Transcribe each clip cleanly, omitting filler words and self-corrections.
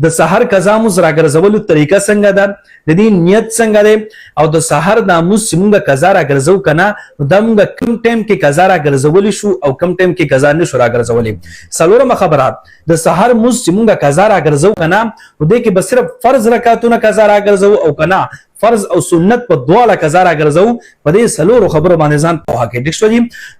د سحر قضا مز راګرځولو طریقه څنګه ده، د دې نیت څنګه ده، او د سحر د مز موږ قضا راګرځو کنه دا موږ کم ټیم کې قضا راګرځول شو او کم ټیم کې قضا نشو راګرځولې. څلورمه خبره، د سحر مز موږ قضا راګرځو کنه نو دې کې به صرف فرض رکعاتونه قضا راګرځو او کنه فرض او سنت په دواړه قضا راګرځو. په دې څلورو خبرو باندې ځان په حق کې شو.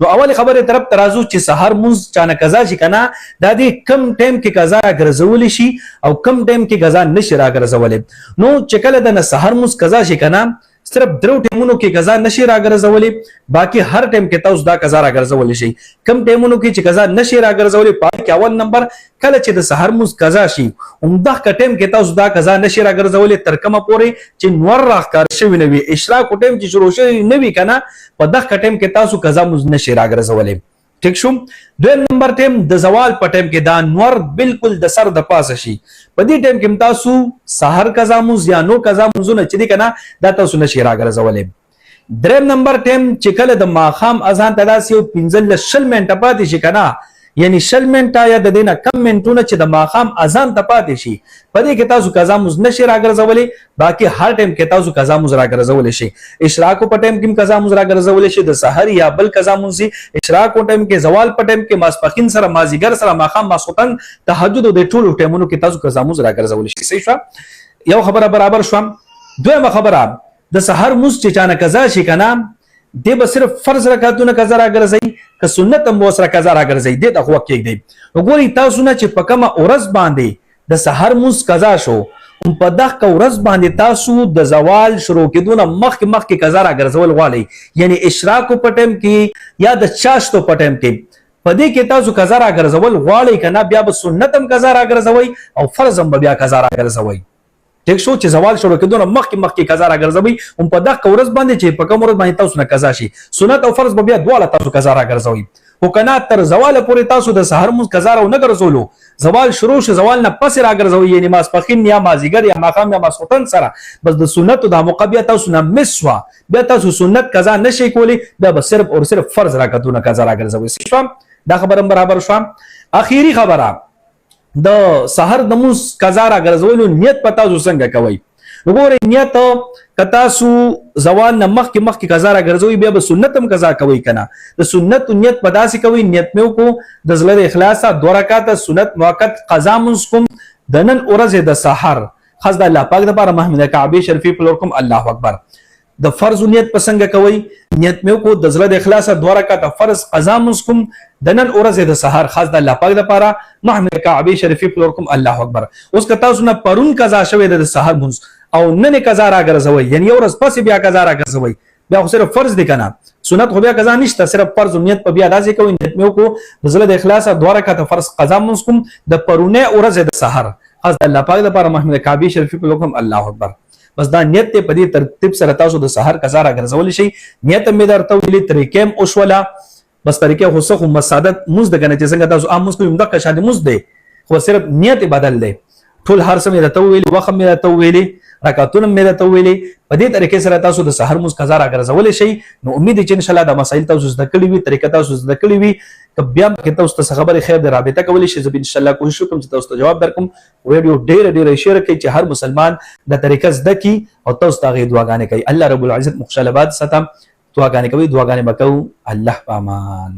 نو اول خبره طرف ترازو چې سحر مز چانه قضا شي کنه دا دې کم ټیم کې قضا راګرځول شي او کم ټیم کې قضا نشي راګرځولې. نو چې کله د سحر مز قضا شي کنه صرف درو ټیمونو کې قضا نشي راګرځولې، باقي هر ټیم کې تاسو دا قضا راګرځول شي. کم ټیمونو کې چې قضا نشي راګرځولې پای کې اول نمبر کله چې د سحر مز قضا شي عمده ټیم کې تاسو دا قضا نشي راګرځولې تر کومه پورې چې نور راښکار شوی نه وي، اشراق ټیم چې شروع شوی نه وي کنه په دغه ټیم کې تاسو قضا مز نشي راګرځولې. ٹھیک شو. دویم نمبر ټیم د زوال په ټیم کې دا نور بالکل د سر د پاسه شي، په دې ټیم کې تاسو سحر قضا مز یا نو قضا مزونه چې دي کنه دا تاسو نشي راګرځولې. دریم نمبر ټیم چې کله د ماخام اذان تداسي او 15 منټه پاتې شي کنه یعنی 20 منټه یا د دینه کم منټونه چې د ماخام اذان ته پاتې شي په دې کې تاسو قضا مز نشي راګرځولې، باقي هر ټیم کې تاسو قضا مز راګرځولې شي. اشراق په ټیم کې قضا مز راګرځولې شي، د سحر یا بل قضا مز اشراق په ټیم کې، زوال په ټیم کې، ماسپخین سره، مازیګر سره، ماخام، ماسخوتن، تهجد او د ټولو ټیمونو کې تاسو قضا مز راګرځولې شي. صحیح شو. یو خبره برابر شو. دویمه خبره د سحر مز چې چانه قضا شي کنه دی به صرف فرض رکعاتونه قضا راګرځي که سنت هم وسره قضا راګرځي دی د خو کې دی. وګورئ تاسو نه چې په کومه ورځ باندې د سحر مز قضا شو په دغه ورځ باندې تاسو د زوال شروع کېدونه مخکې قضا راګرځول غواړئ، یعنی اشراق په ټیم کې یا د چاشتو په ټیم کې په دې کې تاسو قضا راګرځول غواړئ کنه بیا به سنت هم قضا راګرځوي او فرض هم بیا قضا راګرځوي. ټیک شو. چې زوال شروع کېدونه مخکې قضا راګرځوي هم په دغه ورځ باندې چې په کوم ورځ باندې تاسو نه قضا شي سنت او فرض به بیا دواړه تاسو قضا راګرځوي. خو کنه تر زوال پورې تاسو د سحر مز قضا راو نه ګرځولو، زوال شروع شو زوال نه پس راګرځوي یعنی ماسپخین یا مازیګر یا ماخام یا ماسخوتن سره بس د سنت د مقابله تاسو نه مسوا بیا تاسو سنت قضا نشي کولی، دا به صرف او صرف فرض راکاتونه قضا راګرځوي. شو. دا خبره برابر شو. اخیری خبره د سحر د مز قضا راګرځولو نیت پتا تاسو څنګه کوي. وګورئ نیت کتا سو زوال نه مخکې قضا راګرځوي بیا به سنت هم قضا کوي کنه د سنت نیت پدا سي کوي نیت مې کو د زړه اخلاص 2 رکعات سنت موقت قضا مز کوم د نن ورځ د سحر خاص د الله پاک د لپاره محمد کعبه شریفي پلورکم الله اکبر. د فرض نیت پسنګ کوي نیت مې کو د زړه اخلاص 2 رکعات فرض قضا مز کوم د نن ورځ د سحر خاص د الله پاک د لپاره محمد کعبه شریفي پلورکم الله اکبر. اوس کتا سونه پرون قضا شوی د سحر مز او نن قضا راګرځوي یعنی ورځ پس بیا قضا راګرځوي بیا خو صرف فرض دي کنه سنت خو بیا قضا نشته صرف فرض نیت په بیا داسې کوي نیت مې کو د زړه د اخلاص 2 رکعات فرض قضا مز کوم د پرونه ورځ د سحر خاص د الله پاک د لپاره محمد کعبه شریفي پلورکم الله اکبر. بس دا نیت ته په دې ترتیب سره تاسو د سحر قضا راګرځول شي. نیت مې درته ویلي طریقې اوشولا بس طریقې خو څه خو مسادت مز د کنه چې څنګه تاسو عام مز کوم دغه شاده مز دی خو صرف نیت بدل دی. ټول هر څه مې درته ویلي وخت مې درته ویلي رکعاتونه مې درته ویلي په دې طریقې سره تاسو د سحر مز قضا راګرځول شي. نو امید چې ان شاء الله دا مسائل تاسو زده کړی وي طریقه تاسو زده کړی وي بیا کې تاسو ته خبره خیر د رابطه کولی شي. زه ان شاء الله کوشش کوم چې تاسو ته جواب درکوم. ویډیو ډېر شیر کړئ چې هر مسلمان د طریقه زده کی او تاسو ته دعاګانې کوي. الله رب العزت مخشل آباد ستم دعاګانې کوي دعاګانې وکاو. الله پامان.